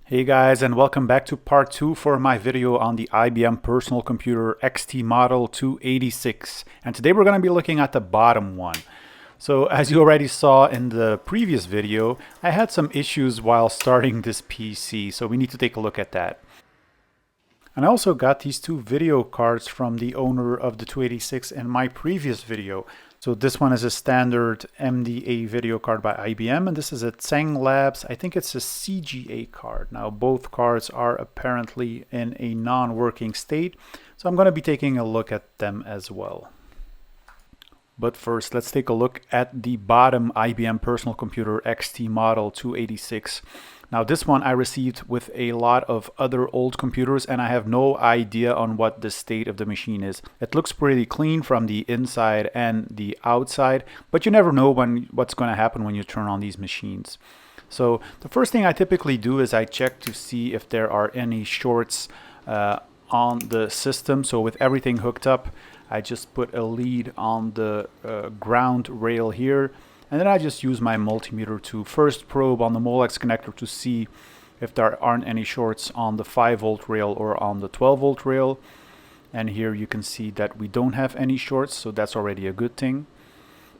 Hey guys, and welcome back to part 2 for my video on the IBM Personal Computer XT Model 286. And today we're going to be looking at the bottom one. So as you already saw in the previous video, I had some issues while starting this PC, so we need to take a look at that. And I also got these two video cards from the owner of the 286 in my previous video. So this one is a standard MDA video card by IBM, and this is a Tsang Labs. I think it's a CGA card. Now both cards are apparently in a non-working state, so I'm going to be taking a look at them as well. But first, let's take a look at the bottom IBM Personal Computer XT Model 286. Now this one I received with a lot of other old computers, and I have no idea on what the state of the machine is. It looks pretty clean from the inside and the outside, but you never know what's going to happen when you turn on these machines. So the first thing I typically do is I check to see if there are any shorts on the system. So with everything hooked up, I just put a lead on the ground rail here. And then I just use my multimeter to first probe on the Molex connector to see if there aren't any shorts on the 5-volt rail or on the 12-volt rail. And here you can see that we don't have any shorts, so that's already a good thing.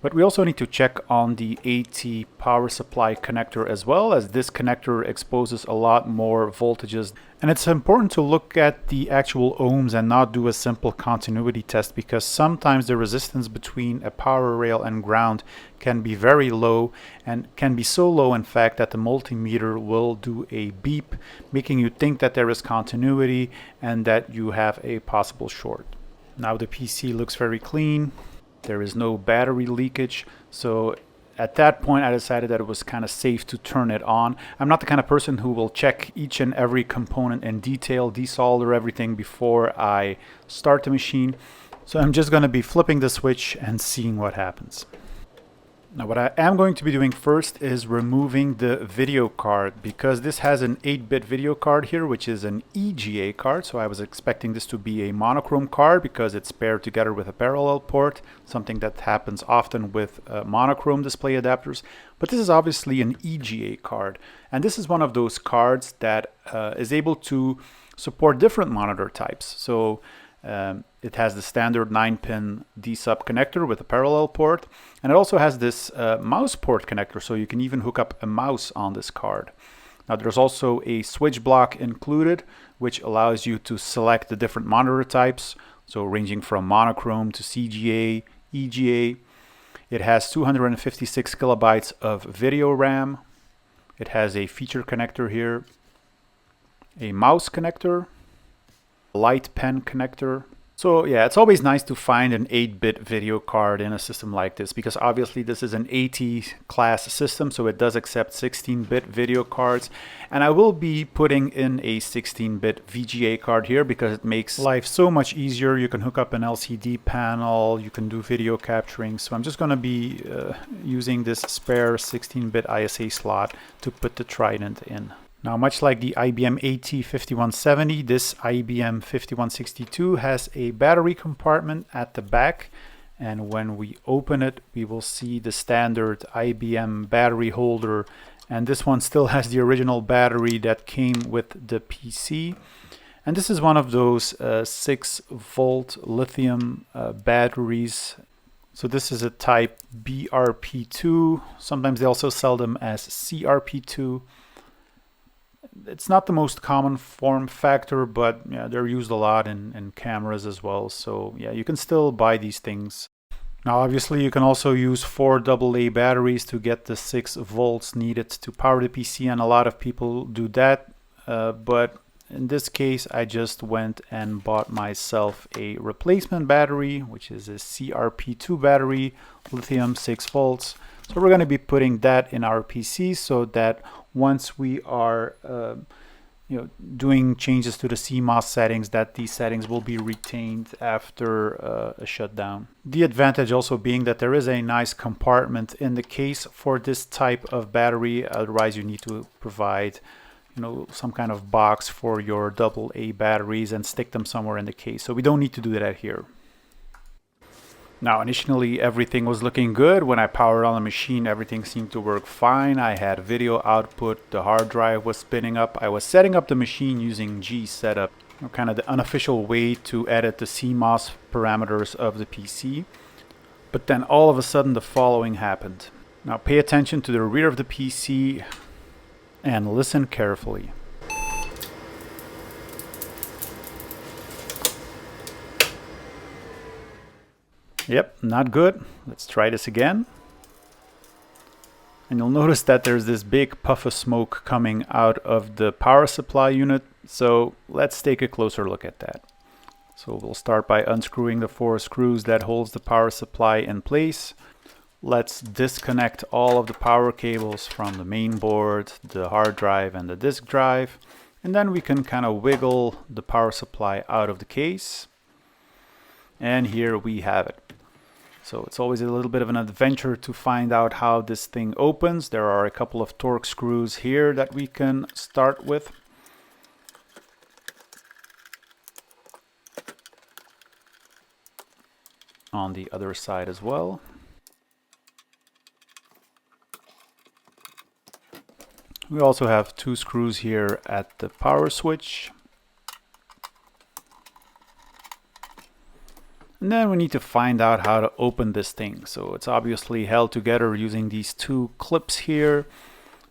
But we also need to check on the AT power supply connector as well, as this connector exposes a lot more voltages. And it's important to look at the actual ohms and not do a simple continuity test, because sometimes the resistance between a power rail and ground can be very low, and can be so low in fact that the multimeter will do a beep, making you think that there is continuity and that you have a possible short. Now the PC looks very clean. There is no battery leakage, so at that point I decided that it was kind of safe to turn it on. I'm not the kind of person who will check each and every component in detail, desolder everything before I start the machine. So I'm just going to be flipping the switch and seeing what happens. Now what I am going to be doing first is removing the video card, because this has an 8-bit video card here, which is an EGA card. So I was expecting this to be a monochrome card because it's paired together with a parallel port, something that happens often with monochrome display adapters. But this is obviously an EGA card, and this is one of those cards that is able to support different monitor types. So it has the standard 9-pin D-sub connector with a parallel port, and it also has this mouse port connector, so you can even hook up a mouse on this card. Now there's also a switch block included, which allows you to select the different monitor types, so ranging from monochrome to CGA, EGA. It has 256 kilobytes of video RAM. It has a feature connector here, a mouse connector, light pen connector. So yeah, it's always nice to find an 8-bit video card in a system like this, because obviously this is an AT class system, so it does accept 16-bit video cards. And I will be putting in a 16-bit VGA card here because it makes life so much easier. You can hook up an LCD panel, you can do video capturing. So I'm just going to be using this spare 16-bit ISA slot to put the Trident in. Now, much like the IBM AT5170, this IBM 5162 has a battery compartment at the back, and when we open it, we will see the standard IBM battery holder, and this one still has the original battery that came with the PC. And this is one of those 6-volt lithium batteries. So this is a type BRP2. Sometimes they also sell them as CRP2. It's not the most common form factor, but yeah, they're used a lot in cameras as well. So yeah, you can still buy these things. Now obviously you can also use 4 AA batteries to get the 6 volts needed to power the PC, and a lot of people do that. But in this case I just went and bought myself a replacement battery, which is a CRP2 battery, lithium 6 volts. So we're going to be putting that in our PC so that once we are doing changes to the CMOS settings, that these settings will be retained after a shutdown. The advantage also being that there is a nice compartment in the case for this type of battery. Otherwise you need to provide some kind of box for your AA batteries and stick them somewhere in the case. So we don't need to do that here. Now, initially everything was looking good. When I powered on the machine, everything seemed to work fine. I had video output, the hard drive was spinning up. I was setting up the machine using gsetup, kind of the unofficial way to edit the CMOS parameters of the PC. But then all of a sudden the following happened. Now pay attention to the rear of the PC and listen carefully. Yep, not good. Let's try this again. And you'll notice that there's this big puff of smoke coming out of the power supply unit. So let's take a closer look at that. So we'll start by unscrewing the 4 screws that holds the power supply in place. Let's disconnect all of the power cables from the main board, the hard drive and the disk drive. And then we can kind of wiggle the power supply out of the case. And here we have it. So it's always a little bit of an adventure to find out how this thing opens. There are a couple of Torx screws here that we can start with. On the other side as well. We also have 2 screws here at the power switch. And then we need to find out how to open this thing. So it's obviously held together using these 2 clips here.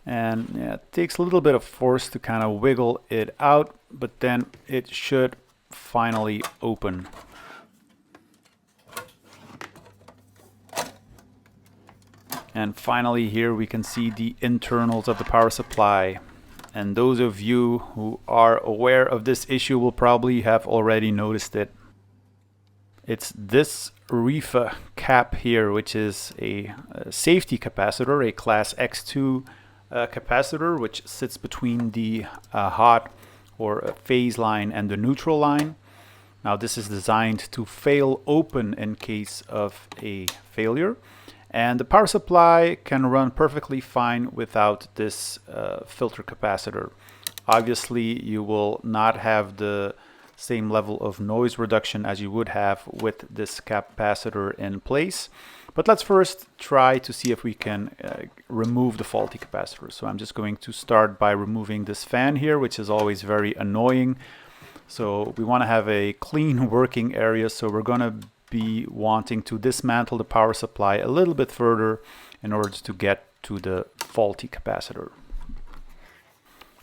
And yeah, it takes a little bit of force to kind of wiggle it out, but then it should finally open. And finally here we can see the internals of the power supply. And those of you who are aware of this issue will probably have already noticed it. It's this REFA cap here, which is a safety capacitor, a class X2 capacitor, which sits between the hot or phase line and the neutral line. Now this is designed to fail open in case of a failure. And the power supply can run perfectly fine without this filter capacitor. Obviously, you will not have the same level of noise reduction as you would have with this capacitor in place. But let's first try to see if we can remove the faulty capacitor. So I'm just going to start by removing this fan here, which is always very annoying. So we want to have a clean working area, so we're going to be wanting to dismantle the power supply a little bit further in order to get to the faulty capacitor.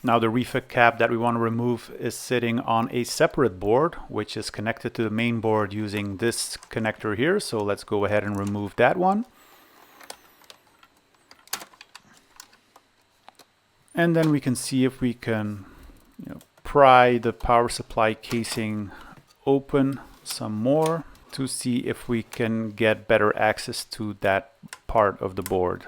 Now the REFA cap that we want to remove is sitting on a separate board, which is connected to the main board using this connector here. So let's go ahead and remove that one. And then we can see if we can pry the power supply casing open some more to see if we can get better access to that part of the board.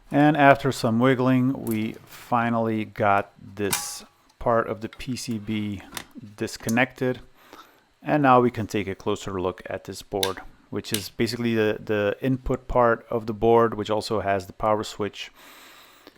And after some wiggling, we finally got this part of the PCB disconnected. And now we can take a closer look at this board, which is basically the input part of the board, which also has the power switch.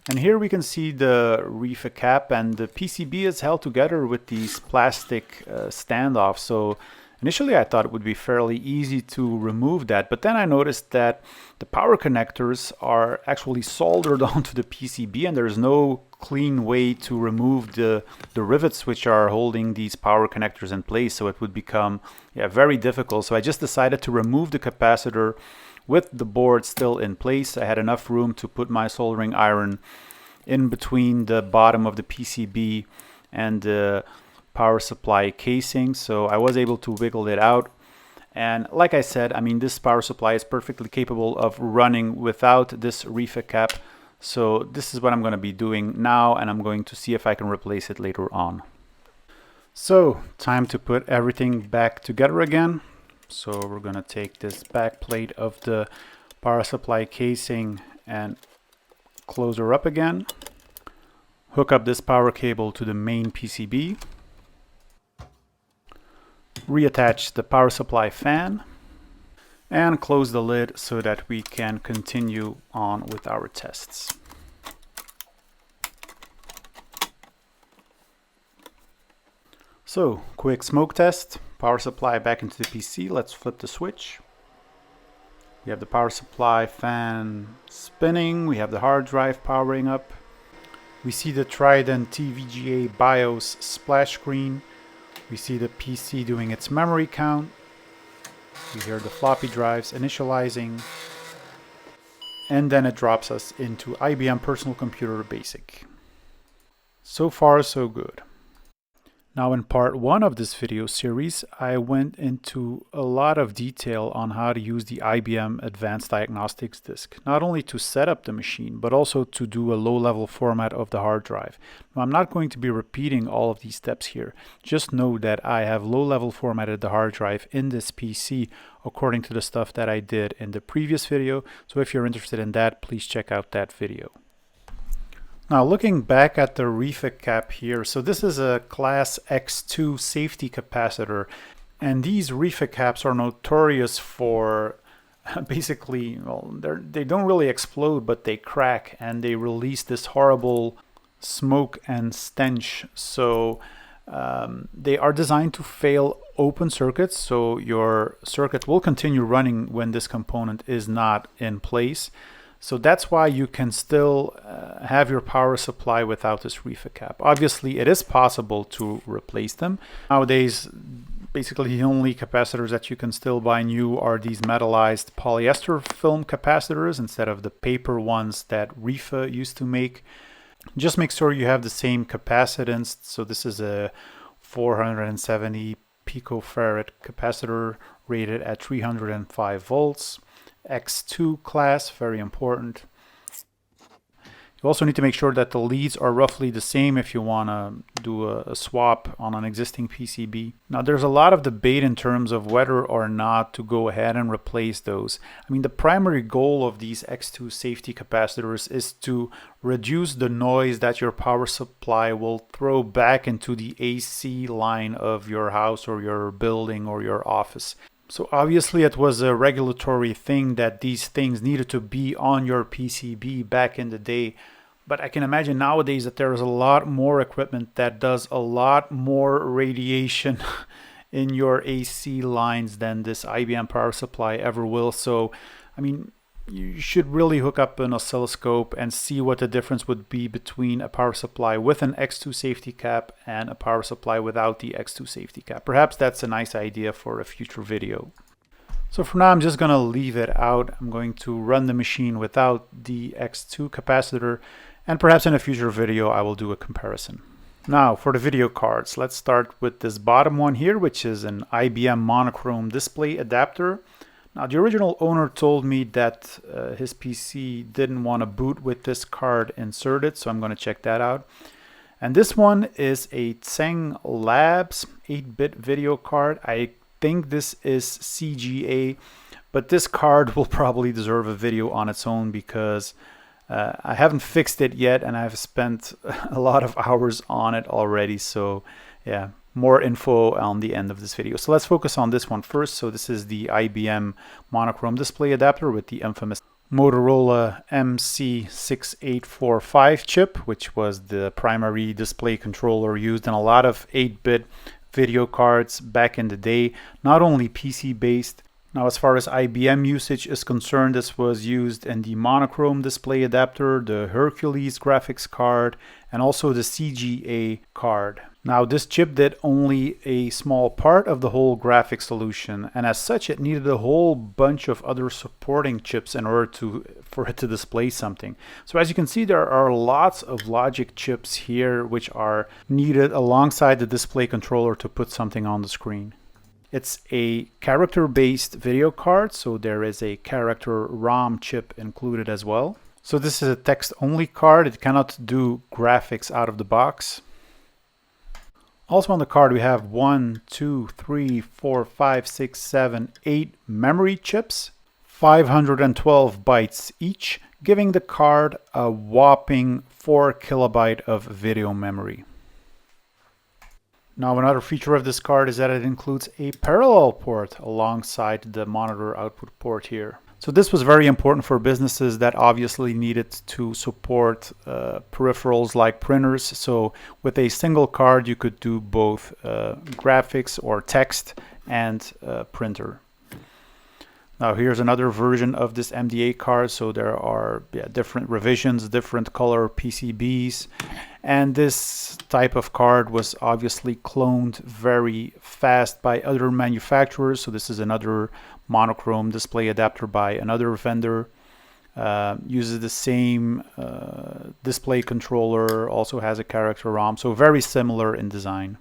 And here we can see the REFA cap, and the PCB is held together with these plastic standoffs. So initially I thought it would be fairly easy to remove that, but then I noticed that the power connectors are actually soldered onto the PCB, and there's no clean way to remove the rivets which are holding these power connectors in place. So it would become very difficult. So I just decided to remove the capacitor with the board still in place. I had enough room to put my soldering iron in between the bottom of the PCB and the power supply casing, so I was able to wiggle it out. And like I said, I mean, this power supply is perfectly capable of running without this REFA cap. So this is what I'm going to be doing now, and I'm going to see if I can replace it later on. So time to put everything back together again. So we're going to take this back plate of the power supply casing and close her up again. Hook up this power cable to the main PCB. Reattach the power supply fan and close the lid so that we can continue on with our tests. So, quick smoke test. Power supply back into the PC. Let's flip the switch. We have the power supply fan spinning. We have the hard drive powering up. We see the Trident TVGA BIOS splash screen. We see the PC doing its memory count. We hear the floppy drives initializing. And then it drops us into IBM Personal Computer Basic. So far, so good. Now in part 1 of this video series, I went into a lot of detail on how to use the IBM Advanced Diagnostics disk, not only to set up the machine, but also to do a low-level format of the hard drive. Now, I'm not going to be repeating all of these steps here. Just know that I have low-level formatted the hard drive in this PC according to the stuff that I did in the previous video. So if you're interested in that, please check out that video. Now looking back at the refill cap here, so this is a class X2 safety capacitor, and these refill caps are notorious for basically, well, they don't really explode, but they crack and they release this horrible smoke and stench. So they are designed to fail open circuits, so your circuit will continue running when this component is not in place. So that's why you can still have your power supply without this refill cap. Obviously, it is possible to replace them. Nowadays, basically the only capacitors that you can still buy new are these metallized polyester film capacitors instead of the paper ones that refill used to make. Just make sure you have the same capacitance. So this is a 470 picofarad capacitor rated at 305 volts. X2 class, very important. You also need to make sure that the leads are roughly the same if you want to do a swap on an existing PCB. Now there's a lot of debate in terms of whether or not to go ahead and replace those. I mean, the primary goal of these X2 safety capacitors is to reduce the noise that your power supply will throw back into the AC line of your house or your building or your office. So obviously it was a regulatory thing that these things needed to be on your PCB back in the day. But I can imagine nowadays that there is a lot more equipment that does a lot more radiation in your AC lines than this IBM power supply ever will. So, I mean, you should really hook up an oscilloscope and see what the difference would be between a power supply with an X2 safety cap and a power supply without the X2 safety cap. Perhaps that's a nice idea for a future video. So for now, I'm just going to leave it out. I'm going to run the machine without the X2 capacitor, and perhaps in a future video I will do a comparison. Now for the video cards, let's start with this bottom one here, which is an IBM monochrome display adapter. Now, the original owner told me that his PC didn't want to boot with this card inserted, so I'm going to check that out. And this one is a Tsang Labs 8-bit video card. I think this is CGA, but this card will probably deserve a video on its own because I haven't fixed it yet and I've spent a lot of hours on it already. So yeah, more info on the end of this video. So let's focus on this one first. So this is the IBM monochrome display adapter with the infamous Motorola MC6845 chip, which was the primary display controller used in a lot of 8-bit video cards back in the day, not only PC based. Now, as far as IBM usage is concerned, this was used in the monochrome display adapter, the Hercules graphics card, and also the CGA card. Now, this chip did only a small part of the whole graphic solution, and as such, it needed a whole bunch of other supporting chips in order for it to display something. So as you can see, there are lots of logic chips here which are needed alongside the display controller to put something on the screen. It's a character-based video card, so there is a character ROM chip included as well. So this is a text-only card. It cannot do graphics out of the box. Also on the card we have 1, 2, 3, 4, 5, 6, 7, 8 memory chips, 512 bytes each, giving the card a whopping 4 kilobyte of video memory. Now, another feature of this card is that it includes a parallel port alongside the monitor output port here. So this was very important for businesses that obviously needed to support peripherals like printers. So with a single card, you could do both graphics or text and printer. Now here's another version of this MDA card. So there are different revisions, different color PCBs. And this type of card was obviously cloned very fast by other manufacturers. So this is another monochrome display adapter by another vendor. Uses the same display controller, also has a character ROM, so very similar in design.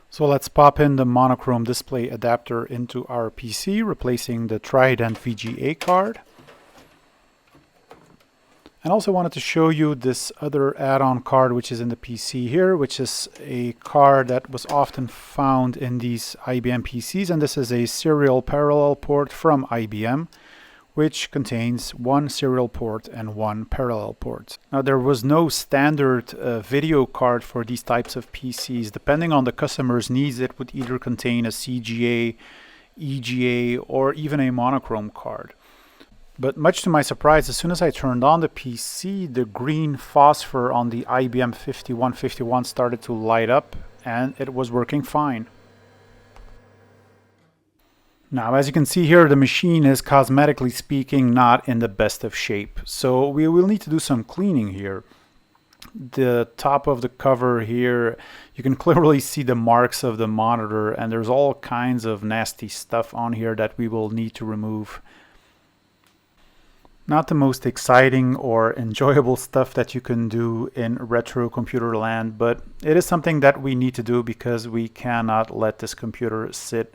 So let's pop in the monochrome display adapter into our PC, replacing the Trident VGA card. And also wanted to show you this other add-on card which is in the PC here, which is a card that was often found in these IBM PCs, and this is a serial parallel port from IBM, which contains one serial port and one parallel port. Now there was no standard video card for these types of PCs. Depending on the customer's needs, it would either contain a CGA, EGA, or even a monochrome card. But much to my surprise, as soon as I turned on the PC, the green phosphor on the IBM 5151 started to light up, and it was working fine. Now, as you can see here, the machine is, cosmetically speaking, not in the best of shape. So we will need to do some cleaning here. The top of the cover here, you can clearly see the marks of the monitor, and there's all kinds of nasty stuff on here that we will need to remove. Not the most exciting or enjoyable stuff that you can do in retro computer land, but it is something that we need to do because we cannot let this computer sit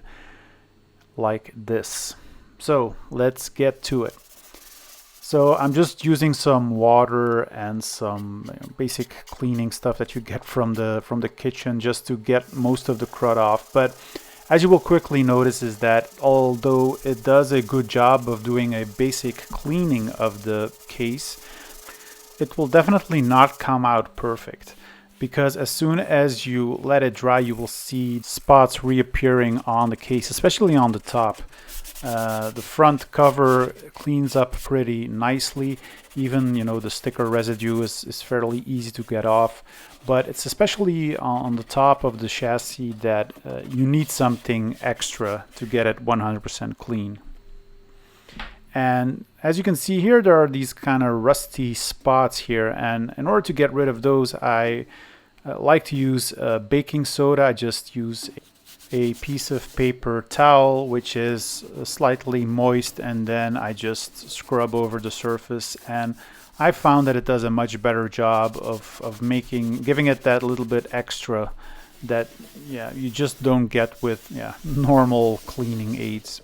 like this. So let's get to it. So I'm just using some water and some basic cleaning stuff that you get from the kitchen just to get most of the crud off. But as you will quickly notice is that although it does a good job of doing a basic cleaning of the case, it will definitely not come out perfect. Because as soon as you let it dry, you will see spots reappearing on the case, especially on the top. The front cover cleans up pretty nicely. Even, the sticker residue is fairly easy to get off. But it's especially on the top of the chassis that you need something extra to get it 100% clean. And as you can see here, there are these kind of rusty spots here. And in order to get rid of those, I like to use baking soda. I just use a piece of paper towel, which is slightly moist, and then I just scrub over the surface. And I found that it does a much better job of giving it that little bit extra that you just don't get with normal cleaning aids.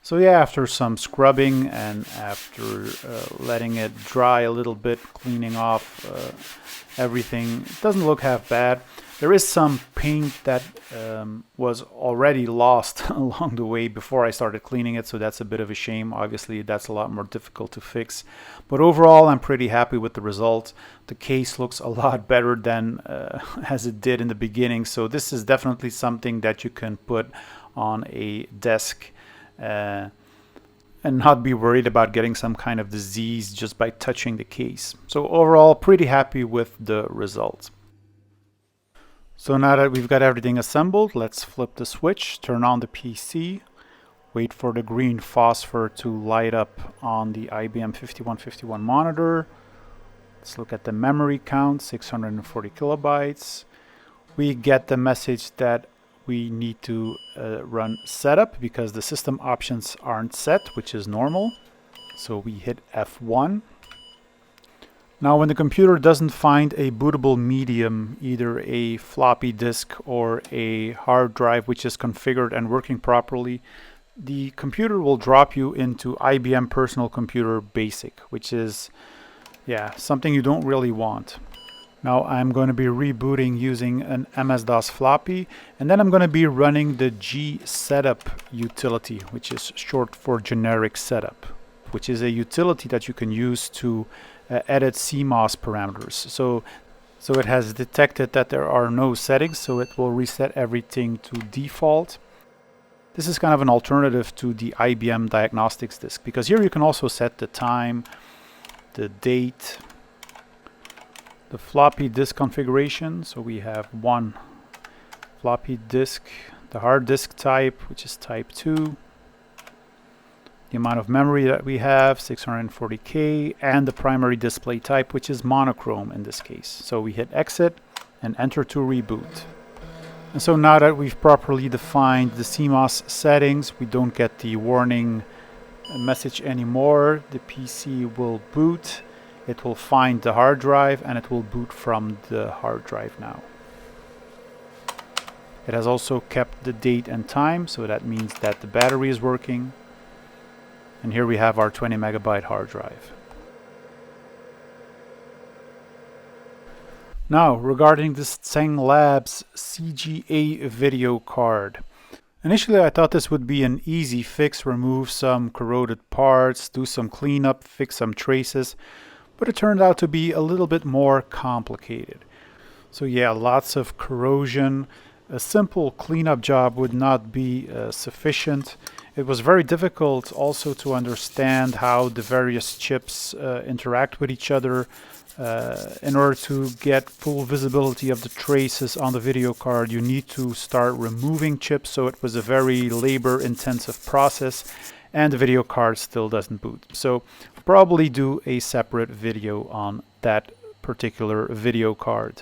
So after some scrubbing and after letting it dry a little bit, cleaning off everything, it doesn't look half bad. There is some paint that was already lost along the way before I started cleaning it, so that's a bit of a shame. Obviously, that's a lot more difficult to fix. But overall, I'm pretty happy with the result. The case looks a lot better than as it did in the beginning, so this is definitely something that you can put on a desk and not be worried about getting some kind of disease just by touching the case. So overall, pretty happy with the results. So now that we've got everything assembled, let's flip the switch, turn on the PC, wait for the green phosphor to light up on the IBM 5151 monitor. Let's look at the memory count, 640 kilobytes. We get the message that we need to run setup because the system options aren't set, which is normal. So we hit F1. Now when the computer doesn't find a bootable medium, either a floppy disk or a hard drive which is configured and working properly, the computer will drop you into IBM Personal Computer Basic, which is something you don't really want. Now I'm going to be rebooting using an MS-DOS floppy, and then I'm going to be running the gsetup utility, which is short for generic setup, which is a utility that you can use to edit CMOS parameters. So it has detected that there are no settings, so it will reset everything to default. This is kind of an alternative to the IBM Diagnostics disk, because here you can also set the time, the date, the floppy disk configuration. So we have one floppy disk, the hard disk type, which is type 2, the amount of memory that we have, 640K, and the primary display type, which is monochrome in this case. So we hit exit and enter to reboot. And so now that we've properly defined the CMOS settings, we don't get the warning message anymore. The PC will boot, it will find the hard drive, and it will boot from the hard drive now. It has also kept the date and time, so that means that the battery is working. And here we have our 20 megabyte hard drive. Now, regarding this Tsang Labs CGA video card. Initially I thought this would be an easy fix, remove some corroded parts, do some cleanup, fix some traces, but it turned out to be a little bit more complicated. So yeah, lots of corrosion. A simple cleanup job would not be sufficient. It was very difficult also to understand how the various chips interact with each other. In order to get full visibility of the traces on the video card, you need to start removing chips, so it was a very labor-intensive process, and the video card still doesn't boot. So I'll probably do a separate video on that particular video card.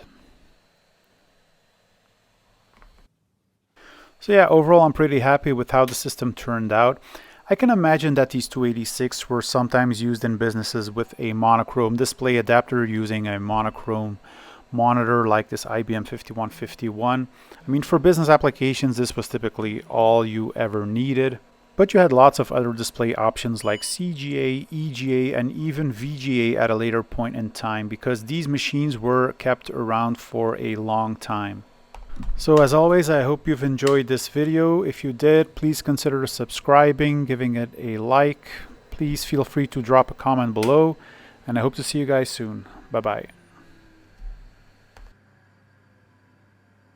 So yeah, overall I'm pretty happy with how the system turned out. I can imagine that these 286 were sometimes used in businesses with a monochrome display adapter using a monochrome monitor like this IBM 5151. I mean, for business applications this was typically all you ever needed. But you had lots of other display options like CGA, EGA, and even VGA at a later point in time, because these machines were kept around for a long time. So as always, I hope you've enjoyed this video. If you did, please consider subscribing, giving it a like. Please feel free to drop a comment below, and I hope to see you guys soon. Bye bye.